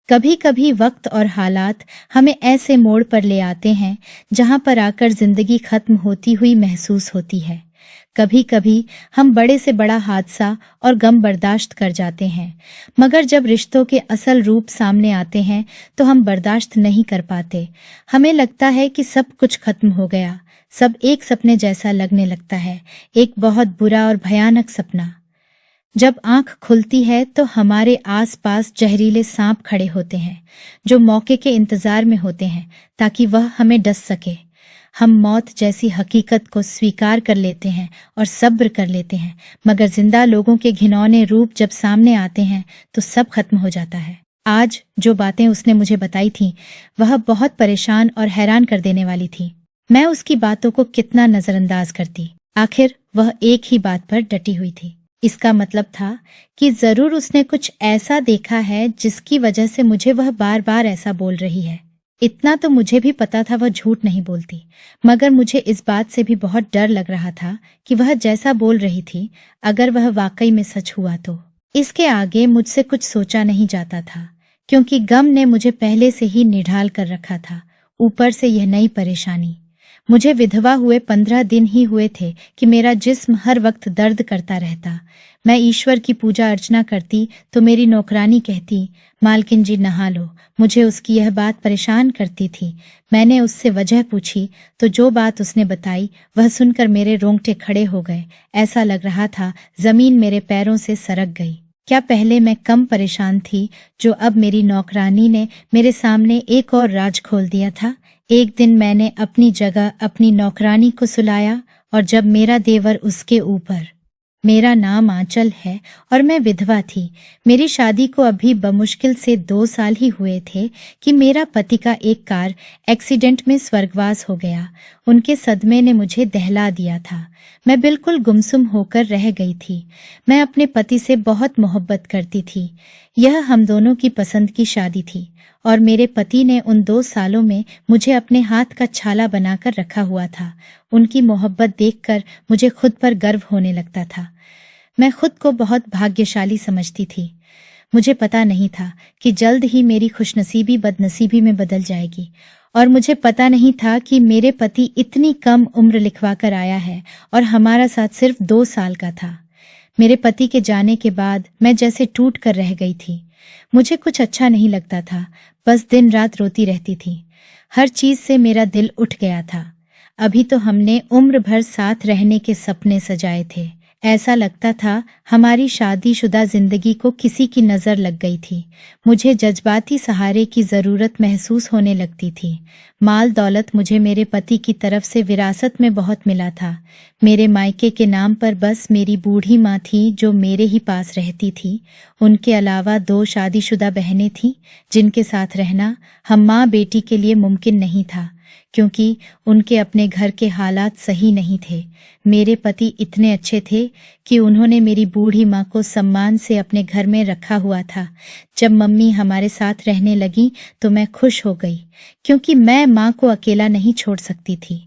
कभी कभी वक्त और हालात हमें ऐसे मोड़ पर ले आते हैं जहां पर आकर जिंदगी खत्म होती हुई महसूस होती है। कभी कभी हम बड़े से बड़ा हादसा और गम बर्दाश्त कर जाते हैं, मगर जब रिश्तों के असल रूप सामने आते हैं तो हम बर्दाश्त नहीं कर पाते। हमें लगता है कि सब कुछ खत्म हो गया, सब एक सपने जैसा लगने लगता है, एक बहुत बुरा और भयानक सपना। जब आंख खुलती है तो हमारे आसपास जहरीले सांप खड़े होते हैं, जो मौके के इंतजार में होते हैं ताकि वह हमें डस सके। हम मौत जैसी हकीकत को स्वीकार कर लेते हैं और सब्र कर लेते हैं, मगर जिंदा लोगों के घिनौने रूप जब सामने आते हैं तो सब खत्म हो जाता है। आज जो बातें उसने मुझे बताई थीं, वह बहुत परेशान और हैरान कर देने वाली थी। मैं उसकी बातों को कितना नजरअंदाज करती, आखिर वह एक ही बात पर डटी हुई थी। इसका मतलब था कि जरूर उसने कुछ ऐसा देखा है जिसकी वजह से मुझे वह बार बार ऐसा बोल रही है। इतना तो मुझे भी पता था वह झूठ नहीं बोलती, मगर मुझे इस बात से भी बहुत डर लग रहा था कि वह जैसा बोल रही थी, अगर वह वाकई में सच हुआ तो। इसके आगे मुझसे कुछ सोचा नहीं जाता था, क्योंकि गम ने मुझे पहले से ही निढाल कर रखा था। ऊपर से यह नई परेशानी। मुझे विधवा हुए 15 दिन ही हुए थे कि मेरा जिस्म हर वक्त दर्द करता रहता। मैं ईश्वर की पूजा अर्चना करती तो मेरी नौकरानी कहती, मालकिन जी नहा लो। मुझे उसकी यह बात परेशान करती थी। मैंने उससे वजह पूछी तो जो बात उसने बताई वह सुनकर मेरे रोंगटे खड़े हो गए। ऐसा लग रहा था जमीन मेरे पैरों से सरक गई। क्या पहले मैं कम परेशान थी जो अब मेरी नौकरानी ने मेरे सामने एक और राज खोल दिया था? एक दिन मैंने अपनी जगह अपनी नौकरानी को सुलाया, और जब मेरा देवर उसके ऊपर। मेरा नाम आंचल है और मैं विधवा थी। मेरी शादी को अभी बमुश्किल से 2 साल ही हुए थे कि मेरा पति का एक कार एक्सीडेंट में स्वर्गवास हो गया। उनके सदमे ने मुझे दहला दिया था। मैं बिल्कुल गुमसुम होकर रह गई थी। मैं अपने पति से बहुत मोहब्बत करती थी। यह हम दोनों की पसंद की शादी थी, और मेरे पति ने उन 2 सालों में मुझे अपने हाथ का छाला बनाकर रखा हुआ था। उनकी मोहब्बत देखकर मुझे खुद पर गर्व होने लगता था। मैं खुद को बहुत भाग्यशाली समझती थी। मुझे पता नहीं था कि जल्द ही मेरी खुशनसीबी बदनसीबी में बदल जाएगी, और मुझे पता नहीं था कि मेरे पति इतनी कम उम्र लिखवा कर आया है और हमारा साथ सिर्फ 2 साल का था। मेरे पति के जाने के बाद मैं जैसे टूट कर रह गई थी। मुझे कुछ अच्छा नहीं लगता था, बस दिन रात रोती रहती थी। हर चीज से मेरा दिल उठ गया था। अभी तो हमने उम्र भर साथ रहने के सपने सजाए थे। ऐसा लगता था हमारी शादीशुदा जिंदगी को किसी की नजर लग गई थी। मुझे जज्बाती सहारे की जरूरत महसूस होने लगती थी। माल दौलत मुझे मेरे पति की तरफ से विरासत में बहुत मिला था। मेरे मायके के नाम पर बस मेरी बूढ़ी माँ थी जो मेरे ही पास रहती थी। उनके अलावा 2 शादीशुदा बहनें थीं जिनके साथ रहना हम माँ बेटी के लिए मुमकिन नहीं था, क्योंकि उनके अपने घर के हालात सही नहीं थे। मेरे पति इतने अच्छे थे कि उन्होंने मेरी बूढ़ी माँ को सम्मान से अपने घर में रखा हुआ था। जब मम्मी हमारे साथ रहने लगी तो मैं खुश हो गई, क्योंकि मैं माँ को अकेला नहीं छोड़ सकती थी।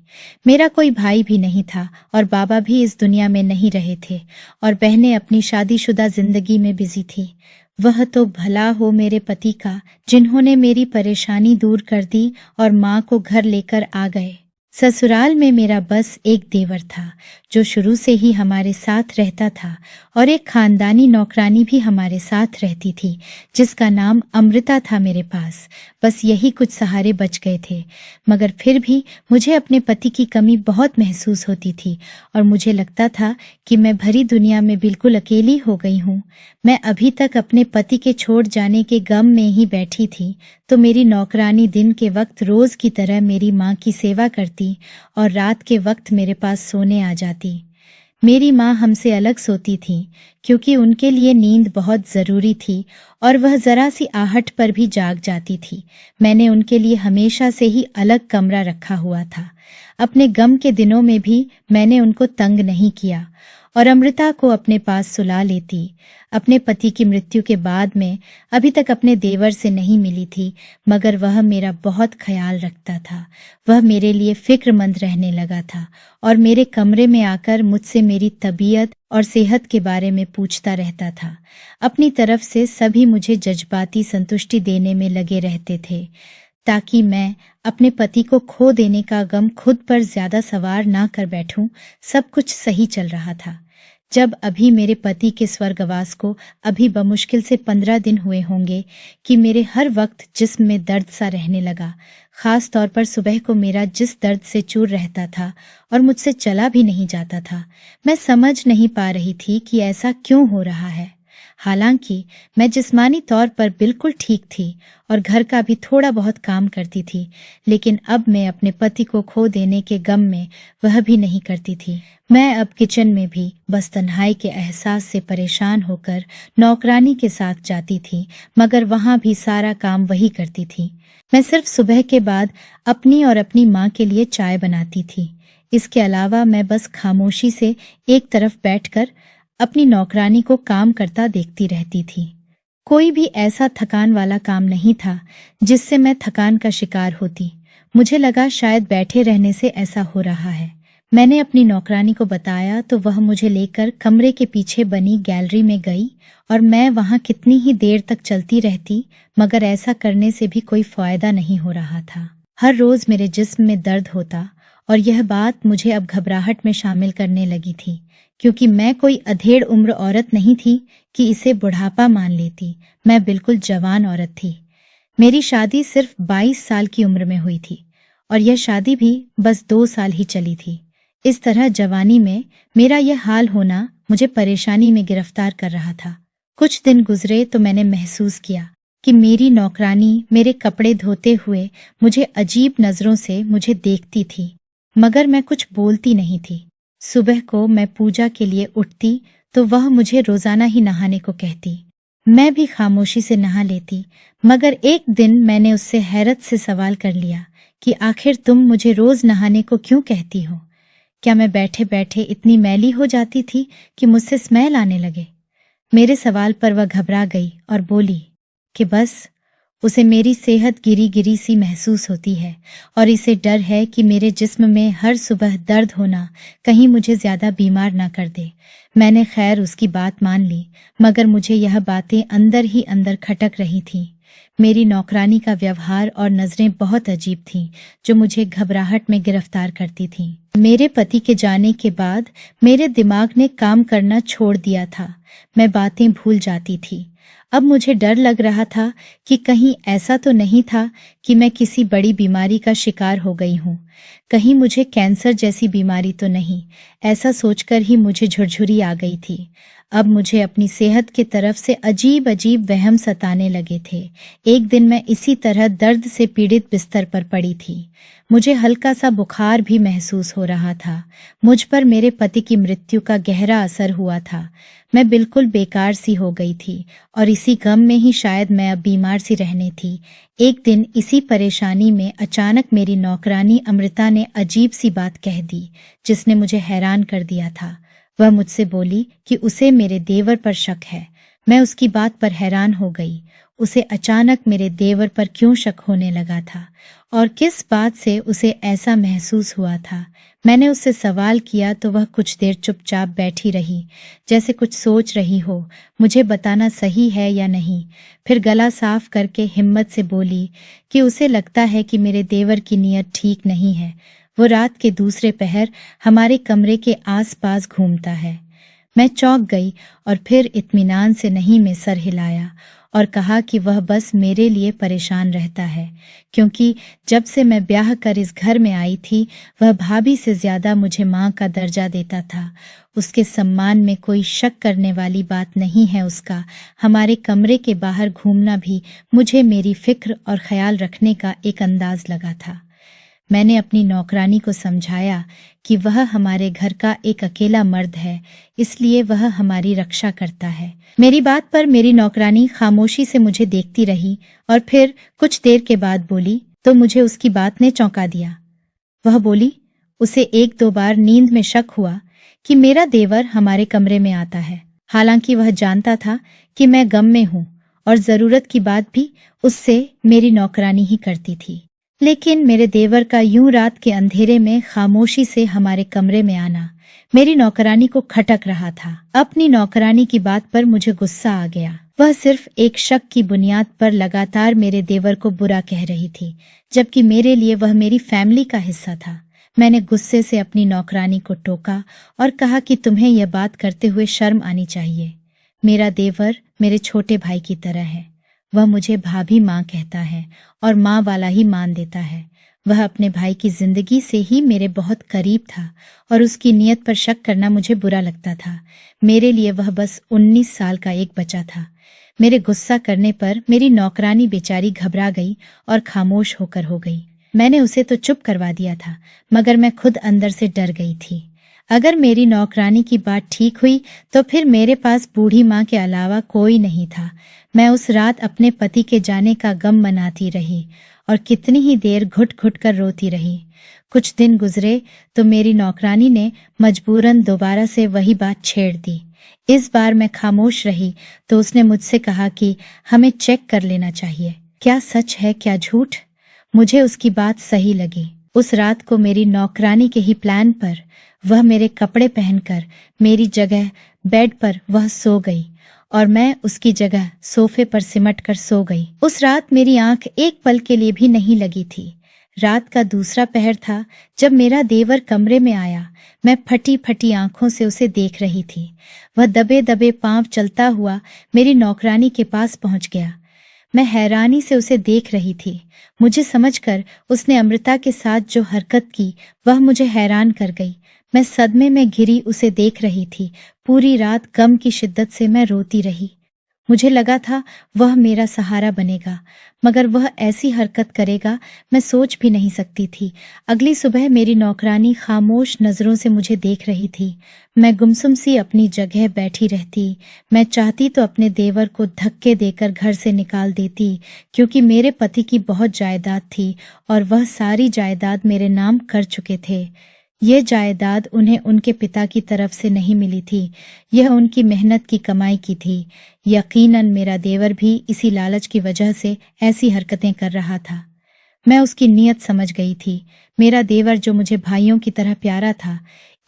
मेरा कोई भाई भी नहीं था और बाबा भी इस दुनिया में नहीं रहे थे, और बहनें अपनी शादीशुदा जिंदगी में बिजी थी। वह तो भला हो मेरे पति का, जिन्होंने मेरी परेशानी दूर कर दी और माँ को घर लेकर आ गए। ससुराल में मेरा बस एक देवर था जो शुरू से ही हमारे साथ रहता था, और एक खानदानी नौकरानी भी हमारे साथ रहती थी जिसका नाम अमृता था मेरे पास। बस यही कुछ सहारे बच गए थे, मगर फिर भी मुझे अपने पति की कमी बहुत महसूस होती थी, और मुझे लगता था कि मैं भरी दुनिया में बिल्कुल अकेली हो गई हूँ। मैं अभी तक अपने पति के छोड़ जाने के गम में ही बैठी थी, तो मेरी नौकरानी दिन के वक्त रोज की तरह मेरी माँ की सेवा करती और रात के वक्त मेरे पास सोने आ जाती। मेरी माँ हमसे अलग सोती थी, क्योंकि उनके लिए नींद बहुत जरूरी थी, और वह जरा सी आहट पर भी जाग जाती थी। मैंने उनके लिए हमेशा से ही अलग कमरा रखा हुआ था। अपने गम के दिनों में भी मैंने उनको तंग नहीं किया, और अमृता को अपने पास सुला लेती। अपने पति की मृत्यु के बाद में अभी तक अपने देवर से नहीं मिली थी, मगर वह मेरा बहुत ख्याल रखता था। वह मेरे लिए फिक्रमंद रहने लगा था और मेरे कमरे में आकर मुझसे मेरी तबीयत और सेहत के बारे में पूछता रहता था। अपनी तरफ से सभी मुझे जज्बाती संतुष्टि देने में लगे रहते थे, ताकि मैं अपने पति को खो देने का गम खुद पर ज्यादा सवार ना कर बैठूं। सब कुछ सही चल रहा था। जब अभी मेरे पति के स्वर्गवास को अभी बमुश्किल से 15 दिन हुए होंगे कि मेरे हर वक्त जिस्म में दर्द सा रहने लगा। खास तौर पर सुबह को मेरा जिस दर्द से चूर रहता था और मुझसे चला भी नहीं जाता था। मैं समझ नहीं पा रही थी कि ऐसा क्यों हो रहा है। हालांकि मैं जिस्मानी तौर पर बिल्कुल ठीक थी और घर का भी थोड़ा बहुत काम करती थी, लेकिन अब मैं अपने पति को खो देने के गम में वह भी नहीं करती थी। मैं अब किचन में भी बस तन्हाई के एहसास से परेशान होकर नौकरानी के साथ जाती थी, मगर वहां भी सारा काम वही करती थी। मैं सिर्फ सुबह के बाद अपनी और अपनी माँ के लिए चाय बनाती थी। इसके अलावा मैं बस खामोशी से एक तरफ बैठकर अपनी नौकरानी को काम करता देखती रहती थी। कोई भी ऐसा थकान वाला काम नहीं था जिससे मैं थकान का शिकार होती। मुझे लगा शायद बैठे रहने से ऐसा हो रहा है। मैंने अपनी नौकरानी को बताया तो वह मुझे लेकर कमरे के पीछे बनी गैलरी में गई और मैं वहां कितनी ही देर तक चलती रहती, मगर ऐसा करने से भी कोई फायदा नहीं हो रहा था। हर रोज मेरे जिस्म में दर्द होता और यह बात मुझे अब घबराहट में शामिल करने लगी थी, क्योंकि मैं कोई अधेड़ उम्र औरत नहीं थी कि इसे बुढ़ापा मान लेती। मैं बिल्कुल जवान औरत थी। मेरी शादी सिर्फ 22 साल की उम्र में हुई थी और यह शादी भी बस 2 साल ही चली थी। इस तरह जवानी में मेरा यह हाल होना मुझे परेशानी में गिरफ्तार कर रहा था। कुछ दिन गुजरे तो मैंने महसूस किया कि मेरी नौकरानी मेरे कपड़े धोते हुए मुझे अजीब नजरों से मुझे देखती थी, मगर मैं कुछ बोलती नहीं थी। सुबह को मैं पूजा के लिए उठती तो वह मुझे रोजाना ही नहाने को कहती। मैं भी खामोशी से नहा लेती, मगर एक दिन मैंने उससे हैरत से सवाल कर लिया कि आखिर तुम मुझे रोज नहाने को क्यों कहती हो? क्या मैं बैठे बैठे इतनी मैली हो जाती थी कि मुझसे स्मेल आने लगे? मेरे सवाल पर वह घबरा गई और बोली कि बस उसे मेरी सेहत गिरी गिरी सी महसूस होती है और इसे डर है कि मेरे जिस्म में हर सुबह दर्द होना कहीं मुझे ज्यादा बीमार ना कर दे। मैंने खैर उसकी बात मान ली, मगर मुझे यह बातें अंदर ही अंदर खटक रही थीं। मेरी नौकरानी का व्यवहार और नजरें बहुत अजीब थीं, जो मुझे घबराहट में गिरफ्तार करती थीं। मेरे पति के जाने के बाद मेरे दिमाग ने काम करना छोड़ दिया था। मैं बातें भूल जाती थी। अब मुझे डर लग रहा था कि कहीं ऐसा तो नहीं था कि मैं किसी बड़ी बीमारी का शिकार हो गई हूँ। कहीं मुझे कैंसर जैसी बीमारी तो नहीं। ऐसा सोचकर ही मुझे झुरझुरी आ गई थी। अब मुझे अपनी सेहत की तरफ से अजीब अजीब वहम सताने लगे थे। एक दिन मैं इसी तरह दर्द से पीड़ित बिस्तर पर पड़ी थी। मुझे हल्का सा बुखार भी महसूस हो रहा था। मुझ पर मेरे पति की मृत्यु का गहरा असर हुआ था। मैं बिल्कुल बेकार सी हो गई थी और इसी गम में ही शायद मैं अब बीमार सी रहने थी। एक दिन इसी परेशानी में अचानक मेरी नौकरानी अमृता ने अजीब सी बात कह दी, जिसने मुझे हैरान कर दिया था। वह मुझसे बोली कि उसे मेरे देवर पर शक है। मैं उसकी बात पर हैरान हो गई। उसे अचानक मेरे देवर पर क्यों शक होने लगा था और किस बात से उसे ऐसा महसूस हुआ था? मैंने उससे सवाल किया तो वह कुछ देर चुपचाप बैठी रही, जैसे कुछ सोच रही हो मुझे बताना सही है या नहीं। फिर गला साफ करके हिम्मत से बोली कि उसे लगता है कि मेरे देवर की नीयत ठीक नहीं है। वो रात के दूसरे पहर हमारे कमरे के आसपास घूमता है। मैं चौंक गई और फिर इत्मीनान से नहीं में सर हिलाया और कहा कि वह बस मेरे लिए परेशान रहता है, क्योंकि जब से मैं ब्याह कर इस घर में आई थी वह भाभी से ज्यादा मुझे माँ का दर्जा देता था। उसके सम्मान में कोई शक करने वाली बात नहीं है उसका। हमारे कमरे के बाहर घूमना भी मुझे मेरी फिक्र और ख्याल रखने का एक अंदाज लगा था। मैंने अपनी नौकरानी को समझाया कि वह हमारे घर का एक अकेला मर्द है, इसलिए वह हमारी रक्षा करता है। मेरी बात पर मेरी नौकरानी खामोशी से मुझे देखती रही और फिर कुछ देर के बाद बोली तो मुझे उसकी बात ने चौंका दिया। वह बोली उसे 1-2 बार नींद में शक हुआ कि मेरा देवर हमारे कमरे में आता है। हालांकि वह जानता था कि मैं गम में हूँ और जरूरत की बात भी उससे मेरी नौकरानी ही करती थी। लेकिन मेरे देवर का यूं रात के अंधेरे में खामोशी से हमारे कमरे में आना मेरी नौकरानी को खटक रहा था। अपनी नौकरानी की बात पर मुझे गुस्सा आ गया। वह सिर्फ एक शक की बुनियाद पर लगातार मेरे देवर को बुरा कह रही थी, जबकि मेरे लिए वह मेरी फैमिली का हिस्सा था। मैंने गुस्से से अपनी नौकरानी को टोका और कहा कि तुम्हें यह बात करते हुए शर्म आनी चाहिए। मेरा देवर मेरे छोटे भाई की तरह है। वह मुझे भाभी माँ कहता है और माँ वाला ही मान देता है। वह अपने भाई की जिंदगी से ही मेरे बहुत करीब था और उसकी नीयत पर शक करना मुझे बुरा लगता था। मेरे लिए वह बस 19 साल का एक बच्चा था। मेरे गुस्सा करने पर मेरी नौकरानी बेचारी घबरा गई और खामोश होकर हो गई। मैंने उसे तो चुप करवा दिया था, मगर मैं खुद अंदर से डर गई थी। अगर मेरी नौकरानी की बात ठीक हुई तो फिर मेरे पास बूढ़ी माँ के अलावा कोई नहीं था। मैं उस रात अपने पति के जाने का गम मनाती रही और कितनी ही देर घुट घुट कर रोती रही। कुछ दिन गुजरे तो मेरी नौकरानी ने मजबूरन दोबारा से वही बात छेड़ दी। इस बार मैं खामोश रही तो उसने मुझसे कहा कि हमें चेक कर लेना चाहिए, क्या सच है क्या झूठ। मुझे उसकी बात सही लगी। उस रात को मेरी नौकरानी के ही प्लान पर वह मेरे कपड़े पहनकर मेरी जगह बेड पर वह सो गई और मैं उसकी जगह सोफे पर सिमट कर सो गई। उस रात मेरी आंख एक पल के लिए भी नहीं लगी थी। रात का दूसरा पहर था जब मेरा देवर कमरे में आया। मैं फटी फटी आंखों से उसे देख रही थी। वह दबे दबे पांव चलता हुआ मेरी नौकरानी के पास पहुंच गया। मैं हैरानी से उसे देख रही थी। मुझे समझकर उसने अमृता के साथ जो हरकत की वह मुझे हैरान कर गई। मैं सदमे में घिरी उसे देख रही थी। पूरी रात गम की शिद्दत से मैं रोती रही। मुझे लगा था वह मेरा सहारा बनेगा, मगर वह ऐसी हरकत करेगा मैं सोच भी नहीं सकती थी। अगली सुबह मेरी नौकरानी खामोश नजरों से मुझे देख रही थी। मैं गुमसुम सी अपनी जगह बैठी रहती। मैं चाहती तो अपने देवर को धक्के देकर घर से निकाल देती, क्योंकि मेरे पति की बहुत जायदाद थी और वह सारी जायदाद मेरे नाम कर चुके थे। ये जायदाद उन्हें उनके पिता की तरफ से नहीं मिली थी, यह उनकी मेहनत की कमाई की थी। यकीनन मेरा देवर भी इसी लालच की वजह से ऐसी हरकतें कर रहा था। मैं उसकी नीयत समझ गई थी। मेरा देवर जो मुझे भाइयों की तरह प्यारा था,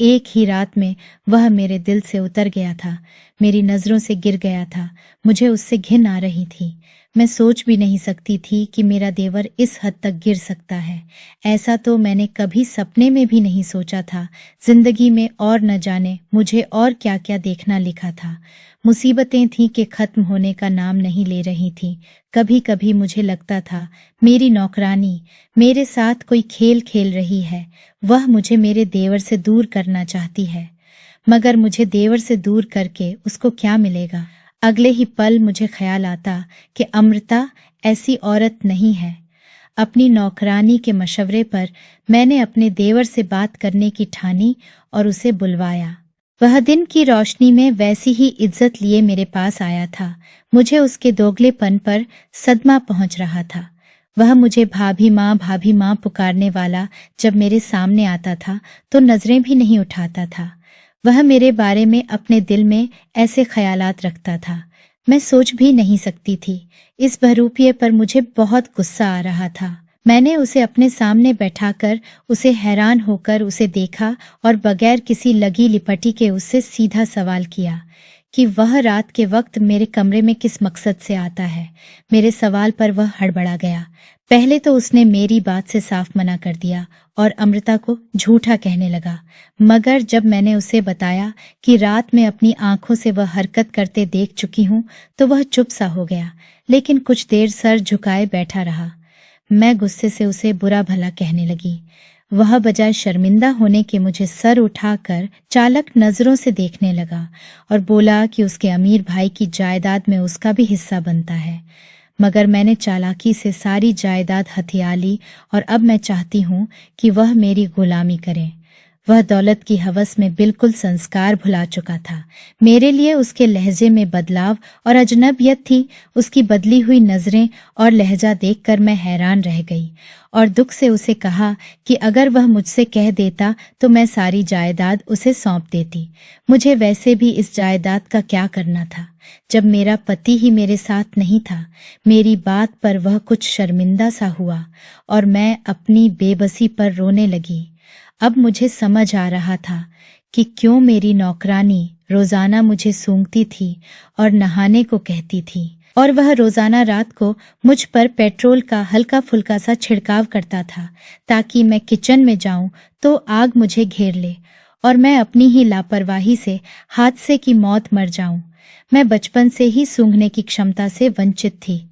एक ही रात में वह मेरे दिल से उतर गया था, मेरी नजरों से गिर गया था। मुझे उससे घिन आ रही थी। मैं सोच भी नहीं सकती थी कि मेरा देवर इस हद तक गिर सकता है। ऐसा तो मैंने कभी सपने में भी नहीं सोचा था। जिंदगी में और न जाने मुझे और क्या क्या देखना लिखा था। मुसीबतें थीं कि खत्म होने का नाम नहीं ले रही थीं। कभी कभी मुझे लगता था मेरी नौकरानी मेरे साथ कोई खेल खेल रही है। वह मुझे मेरे देवर से दूर करना चाहती है, मगर मुझे देवर से दूर करके उसको क्या मिलेगा। अगले ही पल मुझे ख्याल आता कि अमृता ऐसी औरत नहीं है। अपनी नौकरानी के मशवरे पर मैंने अपने देवर से बात करने की ठानी और उसे बुलवाया। वह दिन की रोशनी में वैसी ही इज्जत लिए मेरे पास आया था। मुझे उसके दोगलेपन पर सदमा पहुंच रहा था। वह मुझे भाभी माँ पुकारने वाला जब मेरे सामने आता था तो नजरें भी नहीं उठाता था। वह मेरे बारे में अपने दिल में ऐसे ख्यालात रखता था, मैं सोच भी नहीं सकती थी। इस बहरूपिये पर मुझे बहुत गुस्सा आ रहा था। मैंने उसे अपने सामने बैठाकर उसे हैरान होकर उसे देखा और बगैर किसी लगी लिपटी के उससे सीधा सवाल किया कि वह रात के वक्त मेरे कमरे में किस मकसद से आता है। मेरे सवाल पर वह हड़बड़ा गया। पहले तो उसने मेरी बात से साफ मना कर दिया और अमृता को झूठा कहने लगा, मगर जब मैंने उसे बताया कि रात में अपनी आंखों से वह हरकत करते देख चुकी हूँ तो वह चुप सा हो गया, लेकिन कुछ देर सर झुकाए बैठा रहा। मैं गुस्से से उसे बुरा भला कहने लगी। वह बजाय शर्मिंदा होने के मुझे सर उठाकर चालक नजरों से देखने लगा और बोला कि उसके अमीर भाई की जायदाद में उसका भी हिस्सा बनता है। मगर मैंने चालाकी से सारी जायदाद हथिया ली और अब मैं चाहती हूँ कि वह मेरी गुलामी करे। वह दौलत की हवस में बिल्कुल संस्कार भुला चुका था। मेरे लिए उसके लहजे में बदलाव और अजनबियत थी। उसकी बदली हुई नजरें और लहजा देखकर मैं हैरान रह गई और दुख से उसे कहा कि अगर वह मुझसे कह देता तो मैं सारी जायदाद उसे सौंप देती। मुझे वैसे भी इस जायदाद का क्या करना था जब मेरा पति ही मेरे साथ नहीं था। मेरी बात पर वह कुछ शर्मिंदा सा हुआ और मैं अपनी बेबसी पर रोने लगी। अब मुझे समझ आ रहा था कि क्यों मेरी नौकरानी रोजाना मुझे सूंघती थी और नहाने को कहती थी, और वह रोजाना रात को मुझ पर पेट्रोल का हल्का फुल्का सा छिड़काव करता था ताकि मैं किचन में जाऊं तो आग मुझे घेर ले और मैं अपनी ही लापरवाही से हादसे की मौत मर जाऊं। मैं बचपन से ही सूंघने की क्षमता से वंचित थी।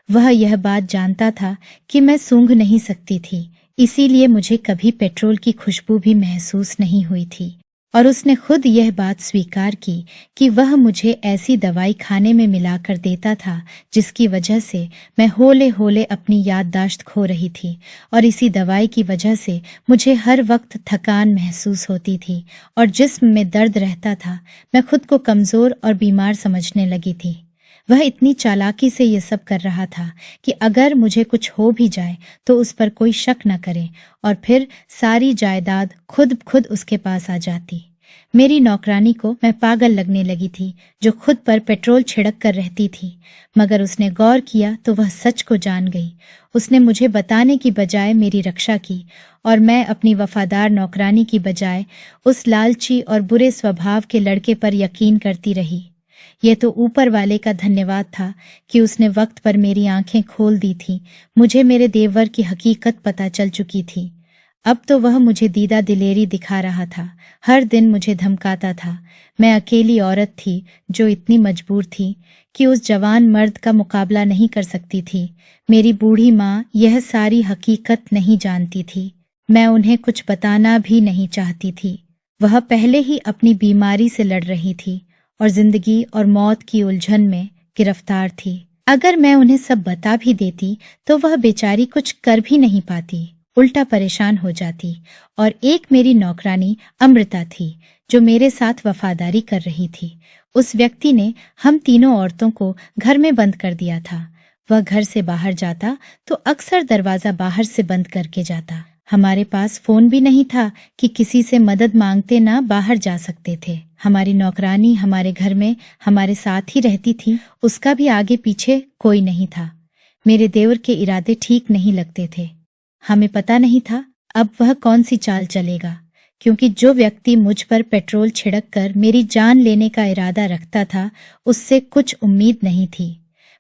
वह यह बात जानता था कि मैं सूंघ नहीं सकती थी, इसीलिए मुझे कभी पेट्रोल की खुशबू भी महसूस नहीं हुई थी, और उसने खुद यह बात स्वीकार की कि वह मुझे ऐसी दवाई खाने में मिलाकर देता था जिसकी वजह से मैं होले होले अपनी याददाश्त खो रही थी, और इसी दवाई की वजह से मुझे हर वक्त थकान महसूस होती थी और जिस्म में दर्द रहता था। मैं खुद को कमजोर और बीमार समझने लगी थी। वह इतनी चालाकी से ये सब कर रहा था कि अगर मुझे कुछ हो भी जाए तो उस पर कोई शक न करे और फिर सारी जायदाद खुद उसके पास आ जाती। मेरी नौकरानी को मैं पागल लगने लगी थी जो खुद पर पेट्रोल छिड़क कर रहती थी, मगर उसने गौर किया तो वह सच को जान गई। उसने मुझे बताने की बजाय मेरी रक्षा की और मैं अपनी वफादार नौकरानी की बजाय उस लालची और बुरे स्वभाव के लड़के पर यकीन करती रही। ये तो ऊपर वाले का धन्यवाद था कि उसने वक्त पर मेरी आंखें खोल दी थी। मुझे मेरे देवर की हकीकत पता चल चुकी थी। अब तो वह मुझे दीदा दिलेरी दिखा रहा था, हर दिन मुझे धमकाता था। मैं अकेली औरत थी जो इतनी मजबूर थी कि उस जवान मर्द का मुकाबला नहीं कर सकती थी। मेरी बूढ़ी माँ यह सारी हकीकत नहीं जानती थी। मैं उन्हें कुछ बताना भी नहीं चाहती थी। वह पहले ही अपनी बीमारी से लड़ रही थी और जिंदगी और मौत की उलझन में गिरफ्तार थी। अगर मैं उन्हें सब बता भी देती तो वह बेचारी कुछ कर भी नहीं पाती, उल्टा परेशान हो जाती। और एक मेरी नौकरानी अमृता थी जो मेरे साथ वफादारी कर रही थी। उस व्यक्ति ने हम तीनों औरतों को घर में बंद कर दिया था। वह घर से बाहर जाता तो अक्सर दरवाजा बाहर से बंद करके जाता। हमारे पास फोन भी नहीं था कि किसी से मदद मांगते ना बाहर जा सकते थे। हमारी नौकरानी हमारे घर में हमारे साथ ही रहती थी, उसका भी आगे पीछे कोई नहीं था। मेरे देवर के इरादे ठीक नहीं लगते थे। हमें पता नहीं था अब वह कौन सी चाल चलेगा, क्योंकि जो व्यक्ति मुझ पर पेट्रोल छिड़क कर मेरी जान लेने का इरादा रखता था उससे कुछ उम्मीद नहीं थी।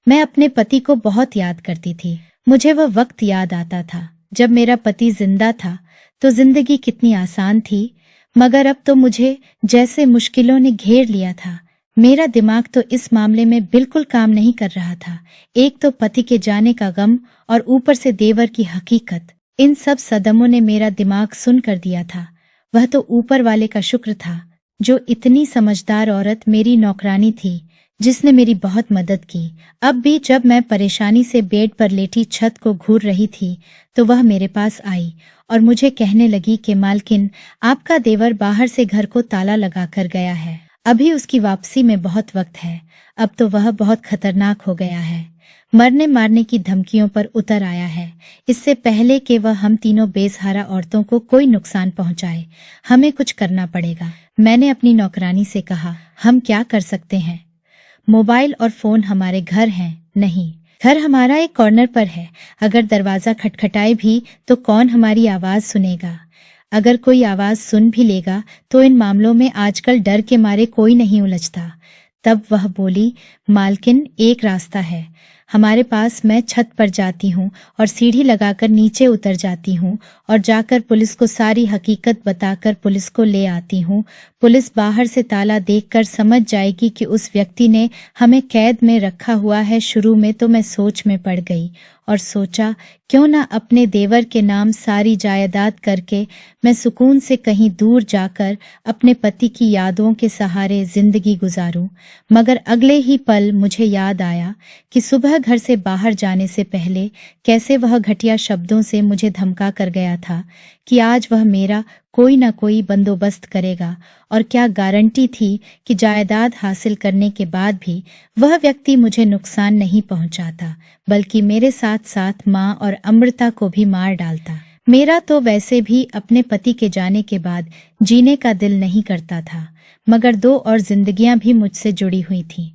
मैं अपने पति को बहुत याद करती थी। मुझे वह वक्त याद आता था जब मेरा पति जिंदा था तो जिंदगी कितनी आसान थी, मगर अब तो मुझे जैसे मुश्किलों ने घेर लिया था। मेरा दिमाग तो इस मामले में बिल्कुल काम नहीं कर रहा था। एक तो पति के जाने का गम और ऊपर से देवर की हकीकत, इन सब सदमों ने मेरा दिमाग सुन कर दिया था। वह तो ऊपर वाले का शुक्र था जो इतनी समझदार औरत मेरी नौकरानी थी जिसने मेरी बहुत मदद की। अब भी जब मैं परेशानी से बेड पर लेटी छत को घूर रही थी तो वह मेरे पास आई और मुझे कहने लगी कि मालकिन, आपका देवर बाहर से घर को ताला लगा कर गया है। अभी उसकी वापसी में बहुत वक्त है। अब तो वह बहुत खतरनाक हो गया है, मरने मारने की धमकियों पर उतर आया है। इससे पहले कि वह हम तीनों बेसहारा औरतों को कोई नुकसान पहुंचाए, हमें कुछ करना पड़ेगा। मैंने अपनी नौकरानी से कहा, हम क्या कर सकते हैं? मोबाइल और फोन हमारे घर हैं नहीं, घर हमारा एक कॉर्नर पर है। अगर दरवाजा खटखटाए भी तो कौन हमारी आवाज सुनेगा? अगर कोई आवाज सुन भी लेगा तो इन मामलों में आजकल डर के मारे कोई नहीं उलझता। तब वह बोली, मालकिन, एक रास्ता है हमारे पास। मैं छत पर जाती हूँ और सीढ़ी लगाकर नीचे उतर जाती हूँ और जाकर पुलिस को सारी हकीकत बताकर पुलिस को ले आती हूँ। पुलिस बाहर से ताला देखकर समझ जाएगी कि उस व्यक्ति ने हमें कैद में रखा हुआ है। शुरू में तो मैं सोच में पड़ गई और सोचा क्यों ना अपने देवर के नाम सारी जायदाद करके मैं सुकून से कहीं दूर जाकर अपने पति की यादों के सहारे जिंदगी गुजारूं। मगर अगले ही पल मुझे याद आया कि सुबह घर से बाहर जाने से पहले कैसे वह घटिया शब्दों से मुझे धमका कर गया था कि आज वह मेरा कोई ना कोई बंदोबस्त करेगा, और क्या गारंटी थी कि जायदाद हासिल करने के बाद भी वह व्यक्ति मुझे नुकसान नहीं पहुंचाता, बल्कि मेरे साथ साथ माँ और अमृता को भी मार डालता। मेरा तो वैसे भी अपने पति के जाने के बाद जीने का दिल नहीं करता था, मगर 2 और जिंदगियां भी मुझसे जुड़ी हुई थीं।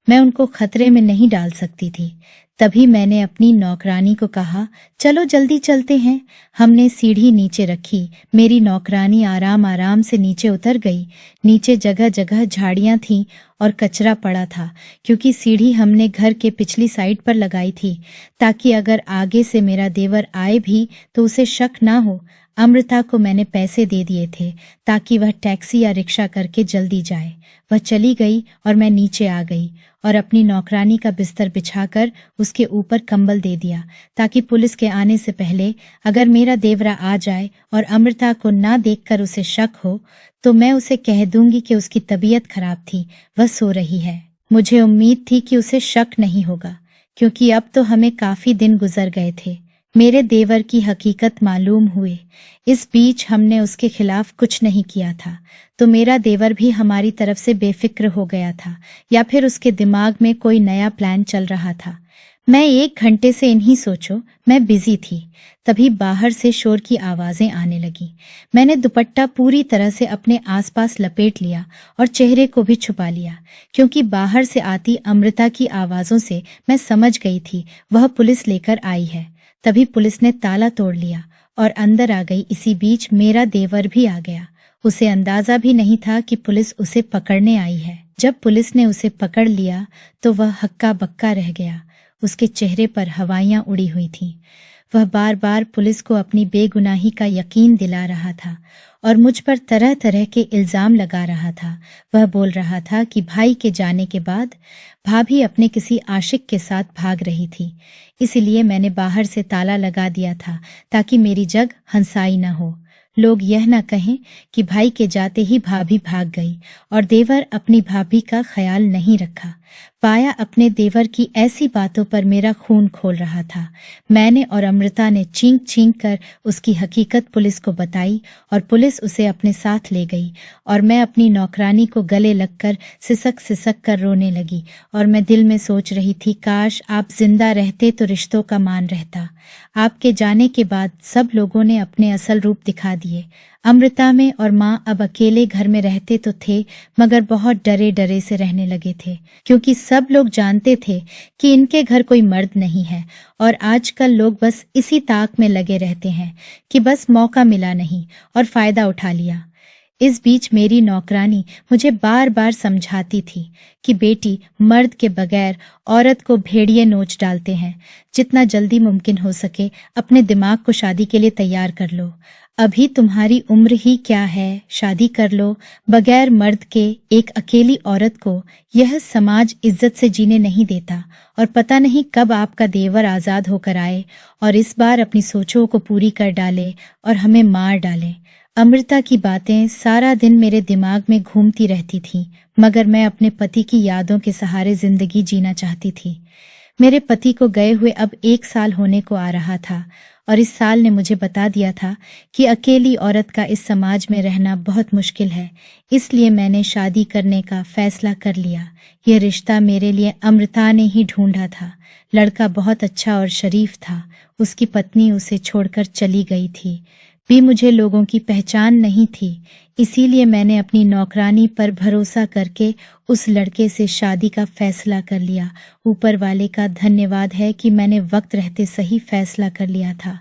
मैं उनको खतरे में नहीं डाल सकती थी। तभी मैंने अपनी नौकरानी को कहा, चलो जल्दी चलते हैं। हमने सीढ़ी नीचे रखी। मेरी नौकरानी आराम आराम से नीचे उतर गई। नीचे जगह जगह झाड़ियां थीं और कचरा पड़ा था, क्योंकि सीढ़ी हमने घर के पिछली साइड पर लगाई थी, ताकि अगर आगे से मेरा देवर आए भी तो उसे शक ना हो। अमृता को मैंने पैसे दे दिए थे ताकि वह टैक्सी या रिक्शा करके जल्दी जाए। वह चली गई और मैं नीचे आ गई और अपनी नौकरानी का बिस्तर बिछाकर उसके ऊपर कंबल दे दिया, ताकि पुलिस के आने से पहले अगर मेरा देवरा आ जाए और अमृता को ना देखकर उसे शक हो, तो मैं उसे कह दूंगी कि उसकी तबीयत खराब थी, वह सो रही है। मुझे उम्मीद थी कि उसे शक नहीं होगा, क्योंकि अब तो हमें काफी दिन गुजर गए थे। मेरे देवर की हकीकत मालूम हुए। इस बीच हमने उसके खिलाफ कुछ नहीं किया था, तो मेरा देवर भी हमारी तरफ से बेफिक्र हो गया था, या फिर उसके दिमाग में कोई नया प्लान चल रहा था। मैं 1 घंटे से इन्हीं सोचो मैं बिजी थी, तभी बाहर से शोर की आवाजें आने लगी। मैंने दुपट्टा पूरी तरह से अपने आसपास लपेट लिया और चेहरे को भी छुपा लिया, क्योंकि बाहर से आती अमृता की आवाजों से मैं समझ गई थी वह पुलिस लेकर आई है। तभी पुलिस ने ताला तोड़ लिया और अंदर आ गई। इसी बीच मेरा देवर भी आ गया। उसे अंदाजा भी नहीं था कि पुलिस उसे पकड़ने आई है। जब पुलिस ने उसे पकड़ लिया तो वह हक्का बक्का रह गया। उसके चेहरे पर हवाइयां उड़ी हुई थीं। वह बार बार पुलिस को अपनी बेगुनाही का यकीन दिला रहा था और मुझ पर तरह तरह के इल्जाम लगा रहा था। वह बोल रहा था कि भाई के जाने के बाद भाभी अपने किसी आशिक के साथ भाग रही थी, इसलिए मैंने बाहर से ताला लगा दिया था ताकि मेरी जग हंसाई न हो। लोग यह न कहें कि भाई के जाते ही भाभी भाग गई और देवर अपनी भाभी का ख्याल नहीं रखा। पाया अपने देवर की ऐसी बातों पर मेरा खून खोल रहा था। मैंने और अमृता ने चींक चींक कर उसकी हकीकत पुलिस को बताई और पुलिस उसे अपने साथ ले गई, और मैं अपनी नौकरानी को गले लगकर सिसक सिसक कर रोने लगी। और मैं दिल में सोच रही थी, काश आप जिंदा रहते तो रिश्तों का मान रहता। आपके जाने के बाद सब लोगों ने अपने असल रूप दिखा दिए। अमृता में और माँ अब अकेले घर में रहते तो थे, मगर बहुत डरे डरे से रहने लगे थे, क्योंकि सब लोग जानते थे कि इनके घर कोई मर्द नहीं है। और आजकल लोग बस इसी ताक में लगे रहते हैं कि बस मौका मिला नहीं और फायदा उठा लिया। इस बीच मेरी नौकरानी मुझे बार बार समझाती थी कि बेटी, मर्द के बगैर औरत को भेड़िए नोच डालते हैं। जितना जल्दी मुमकिन हो सके अपने दिमाग को शादी के लिए तैयार कर लो। अभी तुम्हारी उम्र ही क्या है, शादी कर लो। बगैर मर्द के एक अकेली औरत को यह समाज इज्जत से जीने नहीं देता, और पता नहीं कब आपका देवर आजाद होकर आए और इस बार अपनी सोचों को पूरी कर डाले और हमें मार डाले। अमृता की बातें सारा दिन मेरे दिमाग में घूमती रहती थीं, मगर मैं अपने पति की यादों के सहारे जिंदगी जीना चाहती थी। मेरे पति को गए हुए अब 1 साल होने को आ रहा था, और इस साल ने मुझे बता दिया था कि अकेली औरत का इस समाज में रहना बहुत मुश्किल है। इसलिए मैंने शादी करने का फैसला कर लिया। यह रिश्ता मेरे लिए अमृता ने ही ढूंढा था। लड़का बहुत अच्छा और शरीफ था। उसकी पत्नी उसे छोड़कर चली गई थी भी मुझे लोगों की पहचान नहीं थी, इसीलिए मैंने अपनी नौकरानी पर भरोसा करके उस लड़के से शादी का फैसला कर लिया। ऊपर वाले का धन्यवाद है कि मैंने वक्त रहते सही फैसला कर लिया था।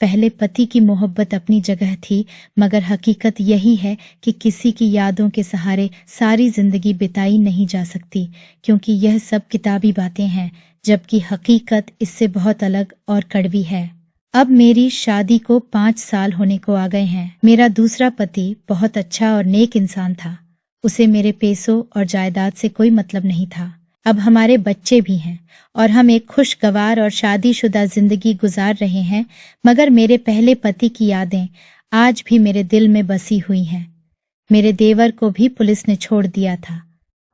पहले पति की मोहब्बत अपनी जगह थी, मगर हकीकत यही है कि किसी की यादों के सहारे सारी जिंदगी बिताई नहीं जा सकती, क्योंकि यह सब किताबी बातें हैं, जबकि हकीकत इससे बहुत अलग और कड़वी है। अब मेरी शादी को 5 साल होने को आ गए हैं। मेरा दूसरा पति बहुत अच्छा और नेक इंसान था। उसे मेरे पैसों और जायदाद से कोई मतलब नहीं था। अब हमारे बच्चे भी हैं और हम एक खुशगवार और शादीशुदा जिंदगी गुजार रहे हैं, मगर मेरे पहले पति की यादें आज भी मेरे दिल में बसी हुई हैं। मेरे देवर को भी पुलिस ने छोड़ दिया था।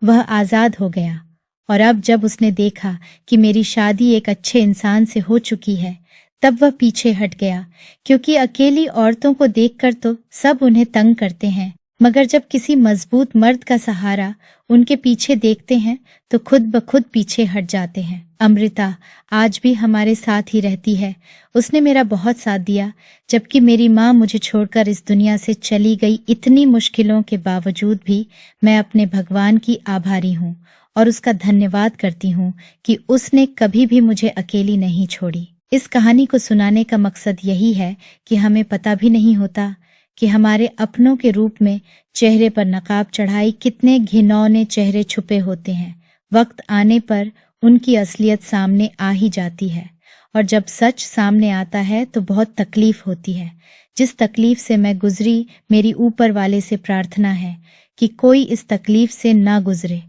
वह आजाद हो गया, और अब जब उसने देखा कि मेरी शादी एक अच्छे इंसान से हो चुकी है, तब वह पीछे हट गया, क्योंकि अकेली औरतों को देखकर तो सब उन्हें तंग करते हैं, मगर जब किसी मजबूत मर्द का सहारा उनके पीछे देखते हैं तो खुद ब खुद पीछे हट जाते हैं। अमृता आज भी हमारे साथ ही रहती है। उसने मेरा बहुत साथ दिया, जबकि मेरी माँ मुझे छोड़कर इस दुनिया से चली गई। इतनी मुश्किलों के बावजूद भी मैं अपने भगवान की आभारी हूँ और उसका धन्यवाद करती हूँ कि उसने कभी भी मुझे अकेली नहीं छोड़ी। इस कहानी को सुनाने का मकसद यही है कि हमें पता भी नहीं होता कि हमारे अपनों के रूप में चेहरे पर नकाब चढ़ाई कितने घिनौने चेहरे छुपे होते हैं। वक्त आने पर उनकी असलियत सामने आ ही जाती है, और जब सच सामने आता है तो बहुत तकलीफ होती है। जिस तकलीफ से मैं गुजरी, मेरी ऊपर वाले से प्रार्थना है कि कोई इस तकलीफ से ना गुजरे